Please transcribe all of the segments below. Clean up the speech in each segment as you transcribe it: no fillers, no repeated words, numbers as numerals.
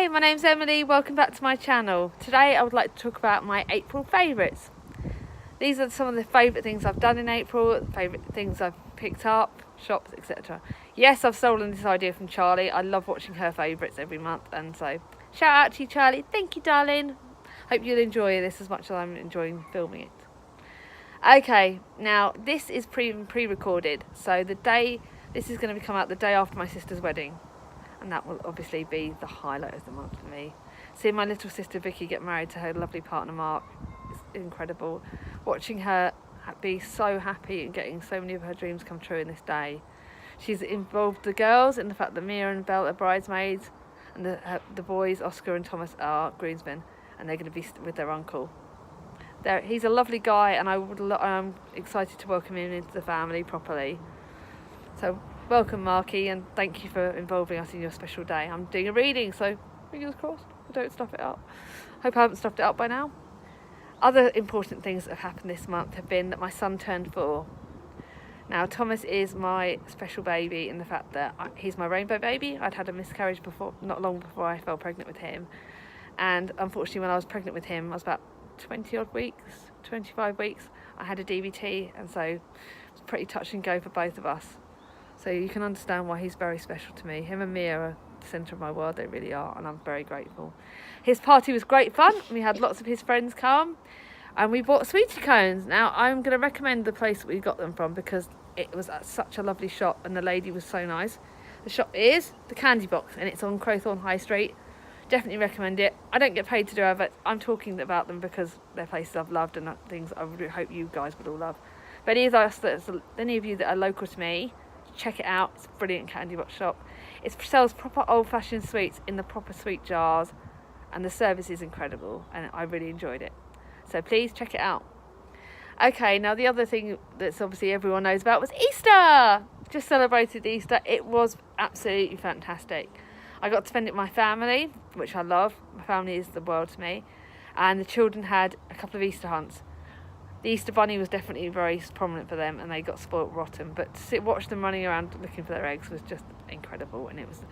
Hi, my name's Emily. Welcome back to my channel. Today I would like to talk about my April favourites. These are some of the favourite things I've done in April, favourite things I've picked up, shops, etc. Yes, I've stolen this idea from Charlie. I love watching her favourites every month, and so shout out to you, Charlie. Thank you, darling. Hope you'll enjoy this as much as I'm enjoying filming it. Okay, now this is pre-recorded, so this is going to come out the day after my sister's wedding. And that will obviously be the highlight of the month for me. Seeing my little sister Vicky get married to her lovely partner Mark is incredible. Watching her be so happy and getting so many of her dreams come true in this day. She's involved the girls in the fact that Mia and Belle are bridesmaids, and the boys, Oscar and Thomas, are groomsmen, and they're going to be with their uncle. He's a lovely guy, and I'm excited to welcome him into the family properly. So welcome, Marky, and thank you for involving us in your special day. I'm doing a reading, so fingers crossed I don't stuff it up. Hope I haven't stuffed it up by now. Other important things that have happened this month have been that my son turned 4. Now, Thomas is my special baby in the fact that he's my rainbow baby. I'd had a miscarriage not long before I fell pregnant with him. And unfortunately, when I was pregnant with him, I was about 25 weeks. I had a DVT, and so it was pretty touch and go for both of us. So you can understand why he's very special to me. Him and Mia are the centre of my world, they really are, and I'm very grateful. His party was great fun. We had lots of his friends come, and we bought sweetie cones. Now, I'm going to recommend the place that we got them from because it was at such a lovely shop, and the lady was so nice. The shop is The Candy Box, and it's on Crowthorne High Street. Definitely recommend it. I don't get paid to do it, but I'm talking about them because they're places I've loved and things I really hope you guys would all love. But any of you that are local to me, check it out. It's a brilliant candy box shop. It sells proper old-fashioned sweets in the proper sweet jars, and the service is incredible, and I really enjoyed it. So please check it out. Okay, now the other thing that's obviously everyone knows about was Easter. Just celebrated Easter. It was absolutely fantastic. I got to spend it with my family, which I love. My family is the world to me, and the children had a couple of Easter hunts. The Easter Bunny was definitely very prominent for them, and they got spoilt rotten. But to watch them running around looking for their eggs was just incredible, and it was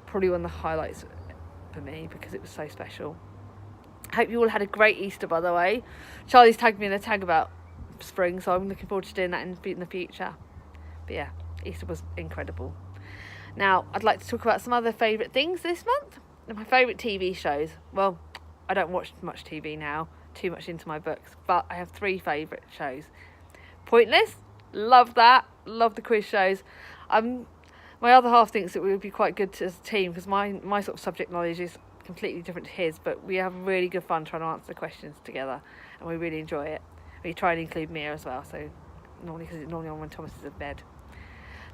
probably one of the highlights for me because it was so special. I hope you all had a great Easter, by the way. Charlie's tagged me in a tag about spring, so I'm looking forward to doing that in the future. But yeah, Easter was incredible. Now, I'd like to talk about some other favourite things this month. My favourite TV shows. Well, I don't watch much TV now. Too much into my books, but I have 3 favourite shows. Pointless, love that, love the quiz shows. My other half thinks it would be quite good as a team because my sort of subject knowledge is completely different to his, but we have really good fun trying to answer the questions together, and we really enjoy it. We try and include Mia as well, so normally on when Thomas is in bed.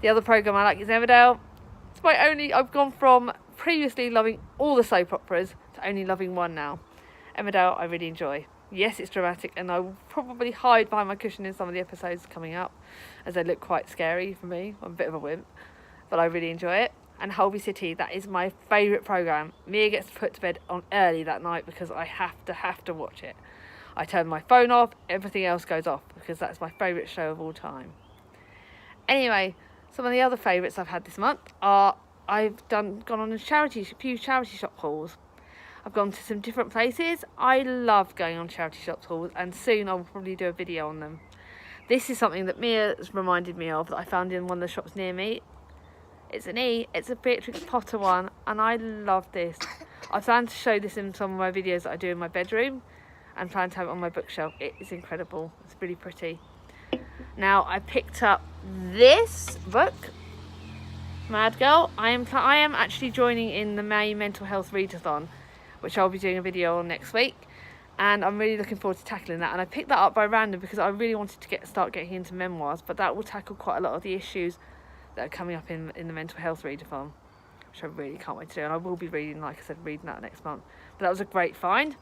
The other programme I like is Emmerdale. I've gone from previously loving all the soap operas to only loving one now. Emmerdale I really enjoy. Yes, it's dramatic, and I will probably hide behind my cushion in some of the episodes coming up as they look quite scary for me. I'm a bit of a wimp, but I really enjoy it. And Holby City, that is my favourite programme. Mia gets put to bed on early that night because I have to watch it. I turn my phone off, everything else goes off because that's my favourite show of all time. Anyway, some of the other favourites I've had this month are I've gone on a few charity shop hauls. I've gone to some different places. I love going on charity shop hauls, and soon I will probably do a video on them. This is something that Mia has reminded me of that I found in one of the shops near me. It's a Beatrix Potter one, and I love this. I plan to show this in some of my videos that I do in my bedroom, and plan to have it on my bookshelf. It is incredible. It's really pretty. Now, I picked up this book, Mad Girl. I am actually joining in the May Mental Health Readathon, which I'll be doing a video on next week, and I'm really looking forward to tackling that. And I picked that up by random because I really wanted to start getting into memoirs, but that will tackle quite a lot of the issues that are coming up in the Mental Health Readathon, which I really can't wait to do. And I will be reading, like I said, reading that next month. But that was a great find.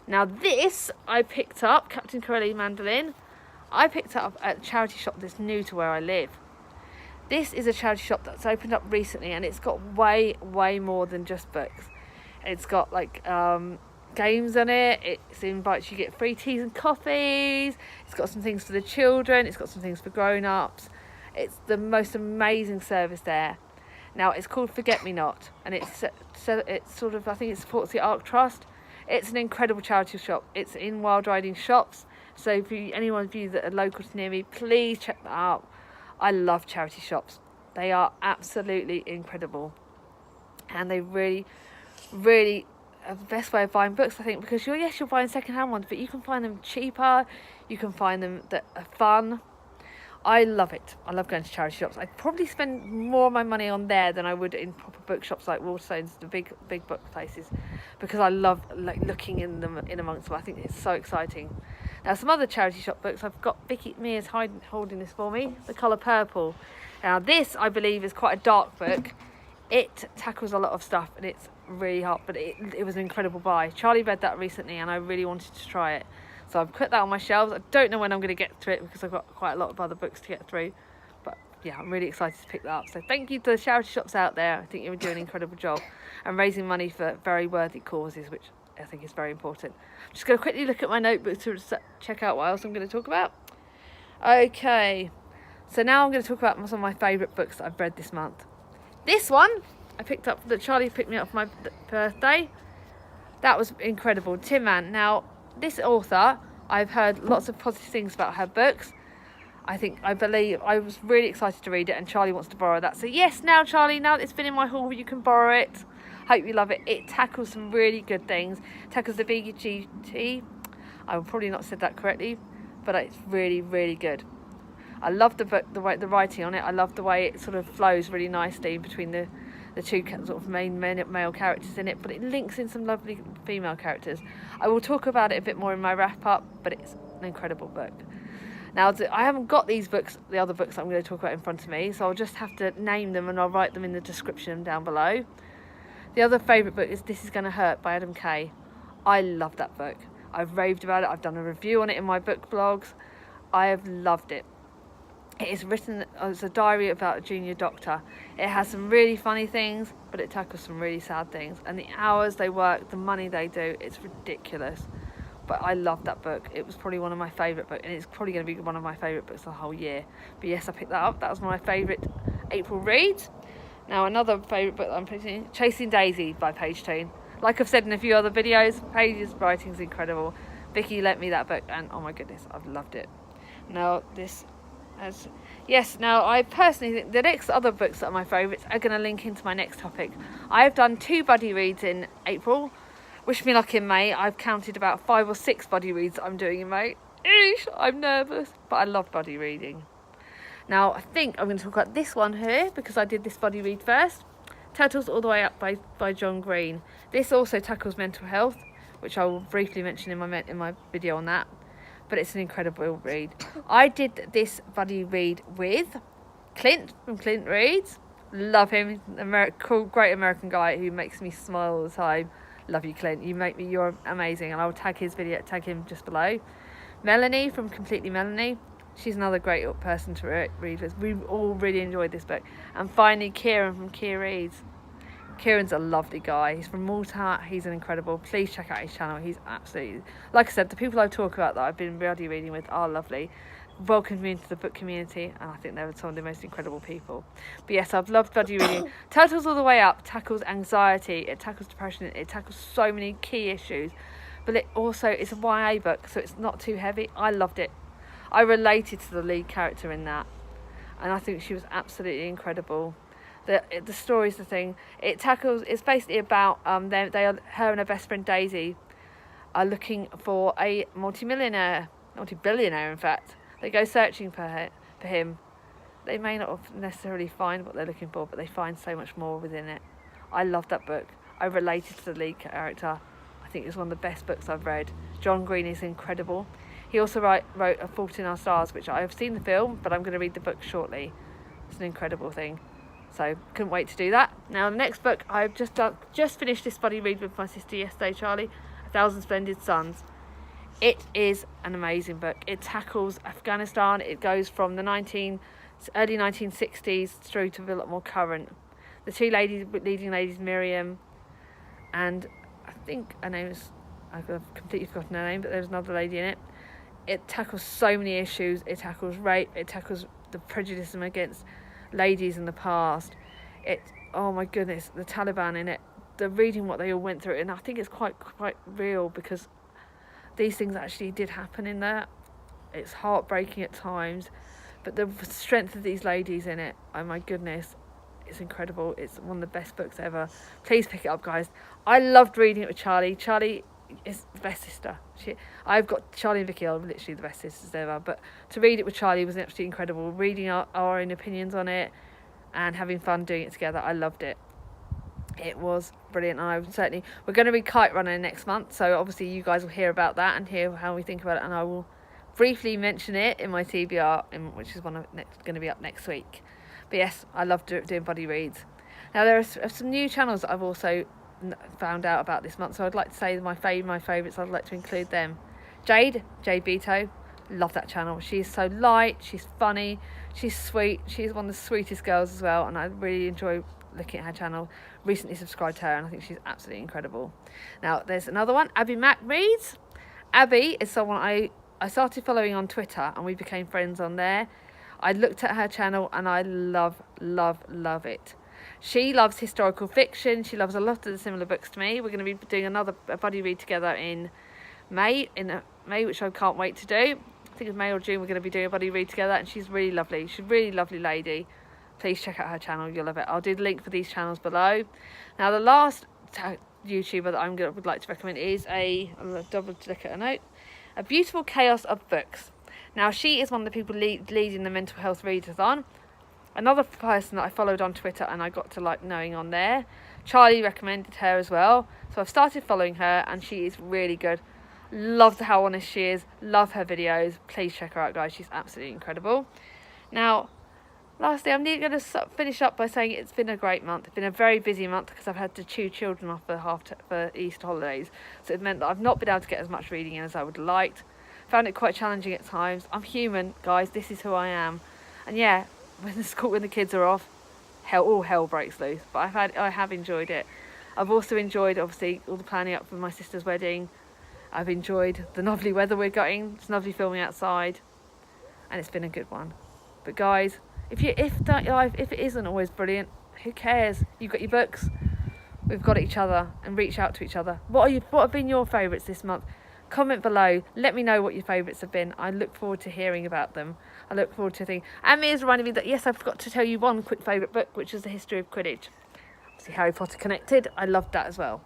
Now this I picked up, Captain Corelli Mandolin. I picked up at a charity shop that's new to where I live. This is a charity shop that's opened up recently, and it's got way more than just books. It's got like games on it. It invites you to get free teas and coffees. It's got some things for the children. It's got some things for grown-ups. It's the most amazing service there. Now it's called Forget Me Not, and it's sort of, I think it supports the Ark Trust. It's an incredible charity shop. It's in Wild Riding Shops, so if anyone of you that are local to near me, please check that out. I love charity shops. They are absolutely incredible, and they really, really are the best way of buying books, I think, because you're buying second-hand ones, but you can find them cheaper. You can find them that are fun. I love it. I love going to charity shops. I probably spend more of my money on there than I would in proper bookshops like Waterstones, the big book places, because I love looking in amongst them. I think it's so exciting. Now, some other charity shop books, I've got Vicky Mears holding this for me, The Colour Purple. Now this, I believe, is quite a dark book. It tackles a lot of stuff and it's really hard, but it was an incredible buy. Charlie read that recently and I really wanted to try it. So I've put that on my shelves. I don't know when I'm going to get to it because I've got quite a lot of other books to get through. But yeah, I'm really excited to pick that up. So thank you to the charity shops out there. I think you're doing an incredible job and raising money for very worthy causes, which I think is very important. I'm just going to quickly look at my notebook to check out what else I'm going to talk about. Okay, so now I'm going to talk about some of my favourite books that I've read this month. This one I picked up, that Charlie picked me up for my birthday. That was incredible. Tin Man. Now, this author, I've heard lots of positive things about her books. I believe I was really excited to read it, and Charlie wants to borrow that. So yes, now Charlie, now that it's been in my haul, you can borrow it. Hope you love it. It tackles some really good things. It tackles the VGT. I will probably not said that correctly, but it's really, really good. I love the book, the writing on it. I love the way it sort of flows really nicely between the two sort of main male characters in it, but it links in some lovely female characters. I will talk about it a bit more in my wrap up, but it's an incredible book. Now, I haven't got these books, the other books that I'm going to talk about in front of me, so I'll just have to name them and I'll write them in the description down below. The other favourite book is This Is Gonna Hurt by Adam Kay. I love that book. I've raved about it. I've done a review on it in my book blogs. I have loved it. It is written as a diary about a junior doctor. It has some really funny things, but it tackles some really sad things. And the hours they work, the money they do, it's ridiculous. But I love that book. It was probably one of my favourite books, and it's probably going to be one of my favourite books the whole year. But yes, I picked that up. That was my favourite April read. Now, another favourite book that I'm picking, Chasing Daisy by Paige Toon. Like I've said in a few other videos, Paige's writing is incredible. Vicky lent me that book, and oh my goodness, I've loved it. Now, now I personally think the next other books that are my favourites are going to link into my next topic. I have done 2 buddy reads in April. Wish me luck in May. I've counted about 5 or 6 buddy reads that I'm doing in May. Eesh, I'm nervous, but I love buddy reading. Now, I think I'm going to talk about this one here because I did this buddy read first. Turtles All the Way Up by John Green. This also tackles mental health, which I will briefly mention in my video on that. But it's an incredible read. I did this buddy read with Clint from Clint Reads. Love him. Cool, great American guy who makes me smile all the time. Love you, Clint. You're amazing. And I will tag him just below. Melanie from Completely Melanie. She's another great person to read with. We all really enjoyed this book. And finally, Kieran from Kier Reads. Kieran's a lovely guy. He's from Malta. He's an incredible. Please check out his channel. He's absolutely, like I said, the people I talk about that I've been buddy reading with are lovely. Welcomed me into the book community, and I think they're some of the most incredible people. But yes, I've loved buddy reading. Turtles All the Way Up tackles anxiety. It tackles depression. It tackles so many key issues. But it also is a YA book, so it's not too heavy. I loved it. I related to the lead character in that, and I think she was absolutely incredible. The story's the thing. It's basically about her and her best friend Daisy are looking for a multi-billionaire in fact. They go searching for him. They may not necessarily find what they're looking for, but they find so much more within it. I love that book. I related to the lead character. I think it's one of the best books I've read. John Green is incredible. He also wrote A Fault in Our Stars, which I have seen the film, but I'm going to read the book shortly. It's an incredible thing. So, couldn't wait to do that. Now, the next book, I've just finished this buddy read with my sister yesterday, Charlie, 1,000 Splendid Suns. It is an amazing book. It tackles Afghanistan. It goes from the early 1960s through to a lot more current. The 2 leading ladies, Miriam, and I think her name is, I've completely forgotten her name, but there's another lady in it. It tackles so many issues. It tackles rape. It tackles the prejudice against ladies in the past. oh my goodness, the Taliban in it, the reading what they all went through, and I think it's quite real, because these things actually did happen in there. It's heartbreaking at times, but the strength of these ladies in it, oh my goodness, it's incredible. It's one of the best books ever. Please pick it up, guys. I loved reading it with Charlie. Charlie is the best sister. I've got Charlie and Vicky are literally the best sisters ever, but to read it with Charlie was absolutely incredible. Reading our own opinions on it and having fun doing it together, I loved it. It was brilliant. And we're going to read Kite Runner next month, so obviously you guys will hear about that and hear how we think about it, and I will briefly mention it in my TBR, which is going to be up next week. But yes, I love doing buddy reads. Now there are some new channels that I've also found out about this month, so I'd like to say my favourites, I'd like to include them. Jade Beto, love that channel. She's so light, she's funny, she's sweet, she's one of the sweetest girls as well, and I really enjoy looking at her channel. Recently subscribed to her, and I think she's absolutely incredible. Now there's another one, Abby Mac Reads. Abby is someone I started following on Twitter, and we became friends on there. I looked at her channel and I love it. She loves historical fiction. She loves a lot of the similar books to me. We're going to be doing a buddy read together in May, which I can't wait to do. I think it's May or June we're going to be doing a buddy read together, and she's really lovely. She's a really lovely lady. Please check out her channel, you'll love it. I'll do the link for these channels below. Now the last YouTuber that I would like to recommend is I'm going to double check a note. A Beautiful Chaos of Books. Now she is one of the people leading the mental health readathon. Another person that I followed on Twitter and I got to like knowing on there. Charlie recommended her as well, so I've started following her, and she is really good. Love how honest she is. Love her videos. Please check her out, guys. She's absolutely incredible. Now, lastly, I'm going to finish up by saying it's been a great month. It's been a very busy month because I've had to chew children off for Easter holidays, so it meant that I've not been able to get as much reading in as I would have liked. Found it quite challenging at times. I'm human, guys. This is who I am. And yeah, when the kids are off, all hell breaks loose. But I have enjoyed it. I've also enjoyed, obviously, all the planning up for my sister's wedding. I've enjoyed the lovely weather we're getting. It's lovely filming outside, and it's been a good one. But guys, if it isn't always brilliant, who cares? You've got your books. We've got each other, and reach out to each other. What have been your favourites this month? Comment below. Let me know what your favourites have been. I look forward to hearing about them. I look forward to thinking. And Mia's reminded me that yes, I forgot to tell you one quick favourite book, which is The History of Quidditch. Obviously, Harry Potter connected. I loved that as well.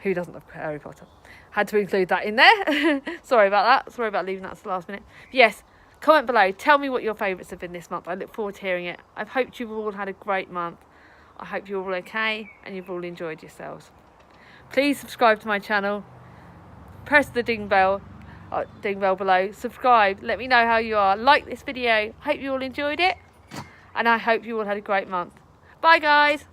Who doesn't love Harry Potter? Had to include that in there. Sorry about that. Sorry about leaving that to the last minute. But yes, comment below. Tell me what your favourites have been this month. I look forward to hearing it. I've hoped you've all had a great month. I hope you're all okay and you've all enjoyed yourselves. Please subscribe to my channel. Press the ding bell below. Subscribe. Let me know how you are. Like this video. Hope you all enjoyed it. And I hope you all had a great month. Bye, guys.